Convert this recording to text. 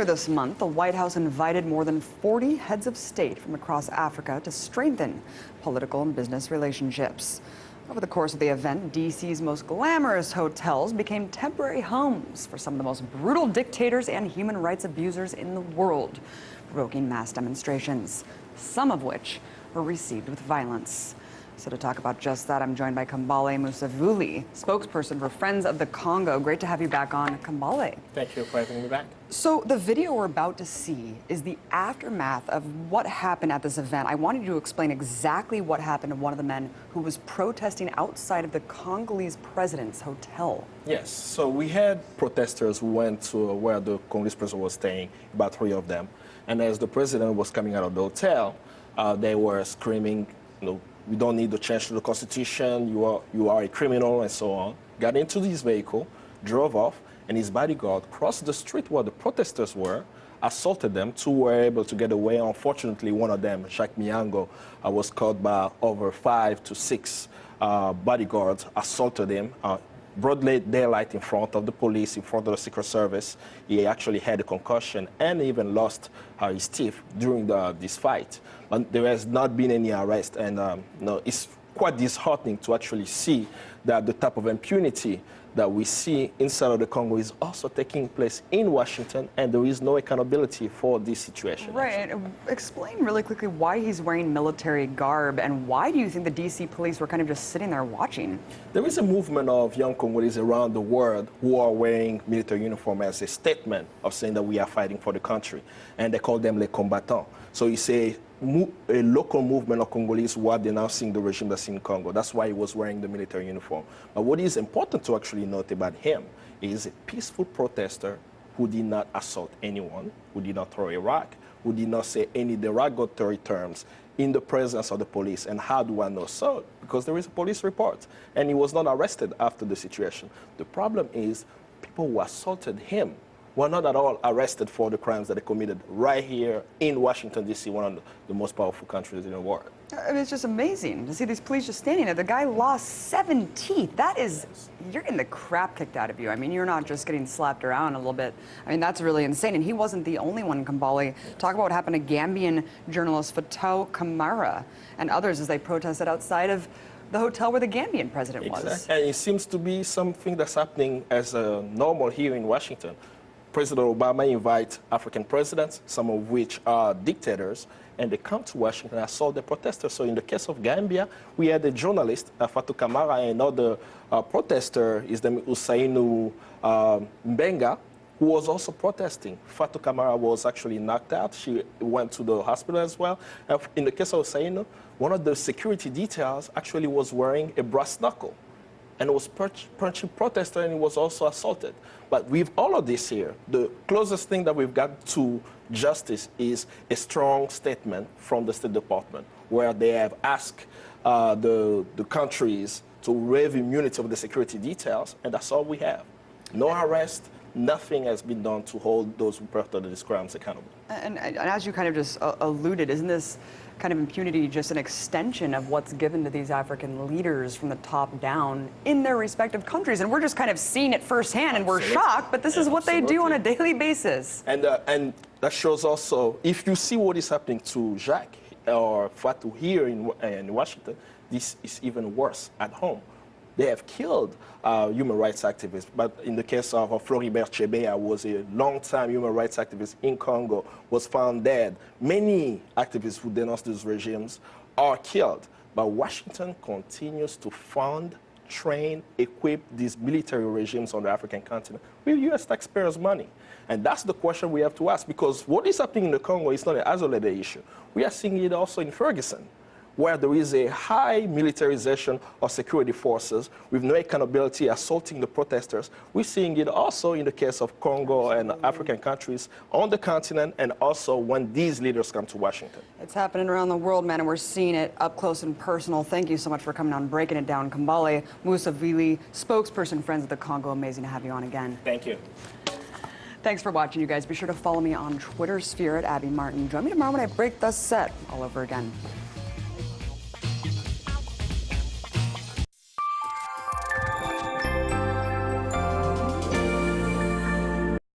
this month, the White House invited more than 40 heads of state from across Africa to strengthen political and business relationships. Over the course of the event, D.C.'s most glamorous hotels became temporary homes for some of the most brutal dictators and human rights abusers in the world, provoking mass demonstrations, some of which were received with violence. So to talk about just that, I'm joined by Kambale Musavuli, spokesperson for Friends of the Congo. Great to have you back on, Kambale. Thank you for having me back. So the video we're about to see is the aftermath of what happened at this event. I wanted you to explain exactly what happened to one of the men who was protesting outside of the Congolese president's hotel. Yes, so we had protesters who went to where the Congolese president was staying, about 3 of them. And as the president was coming out of the hotel, they were screaming, we don't need to change the constitution, you are a criminal, and so on. Got into his vehicle, drove off, and his bodyguard crossed the street where the protesters were, assaulted them. 2 were able to get away. Unfortunately, one of them, Jacques Miango, was caught by over 5 to 6 bodyguards, assaulted him. Broad daylight in front of the police, in front of the Secret Service. He actually had a concussion and even lost his teeth during this fight. But there has not been any arrest, and it's quite disheartening to actually see that the type of impunity that we see inside of the Congo is also taking place in Washington, and there is no accountability for this situation. Right. Explain really quickly why he's wearing military garb, and why do you think the D.C. police were kind of just sitting there watching? There is a movement of young Congolese around the world who are wearing military uniform as a statement of saying that we are fighting for the country, and they call them les combattants. So it's a local movement of Congolese who are denouncing the regime that's in Congo. That's why he was wearing the military uniform. But what is important to actually note about him is a peaceful protester who did not assault anyone, who did not throw a rock, who did not say any derogatory terms in the presence of the police. And how do I know so? Because there is a police report, and he was not arrested after the situation. The problem is people who assaulted him were not at all arrested for the crimes that they committed right here in Washington, D.C., one of the most powerful countries in the world. I mean, it's just amazing to see these police just standing there. The guy lost 7 teeth. That is, you're getting the crap kicked out of you. I mean, you're not just getting slapped around a little bit. I mean, that's really insane. And he wasn't the only one, Kambale. Talk about what happened to Gambian journalist Fatou Camara and others as they protested outside of the hotel where the Gambian president was. And it seems to be something that's happening as normal here in Washington. President Obama invites African presidents, some of which are dictators, and they come to Washington and assault the protesters. So in the case of Gambia, we had a journalist, Fatou Camara, and another protester is the Usainu Mbenga, who was also protesting. Fatou Camara was actually knocked out. She went to the hospital as well. In the case of Usainu, one of the security details actually was wearing a brass knuckle and was punching protester, and he was also assaulted. But with all of this here, the closest thing that we've got to justice is a strong statement from the State Department, where they have asked the countries to waive immunity of the security details, and that's all we have. No arrest, nothing has been done to hold those who perpetrated these crimes accountable. And as you kind of just alluded, isn't this kind of impunity just an extension of what's given to these African leaders from the top down in their respective countries? And we're just kind of seeing it firsthand, and we're shocked, but this is what they do on a daily basis. And that shows also, if you see what is happening to Jacques or Fatou here in Washington, this is even worse at home. They have killed human rights activists. But in the case of Floribert Chebeya, was a long-time human rights activist in Congo, was found dead. Many activists who denounce these regimes are killed. But Washington continues to fund, train, equip these military regimes on the African continent with U.S. taxpayers' money. And that's the question we have to ask, because what is happening in the Congo is not an isolated issue. We are seeing it also in Ferguson, where there is a high militarization of security forces with no accountability, assaulting the protesters. We're seeing it also in the case of Congo and African countries on the continent, and also when these leaders come to Washington. It's happening around the world, man, and we're seeing it up close and personal. Thank you so much for coming on, breaking it down. Kambale Musavuli, spokesperson, Friends of the Congo. Amazing to have you on again. Thank you. Thanks for watching, you guys. Be sure to follow me on Twitter sphere at Abby Martin. Join me tomorrow when I break the set all over again.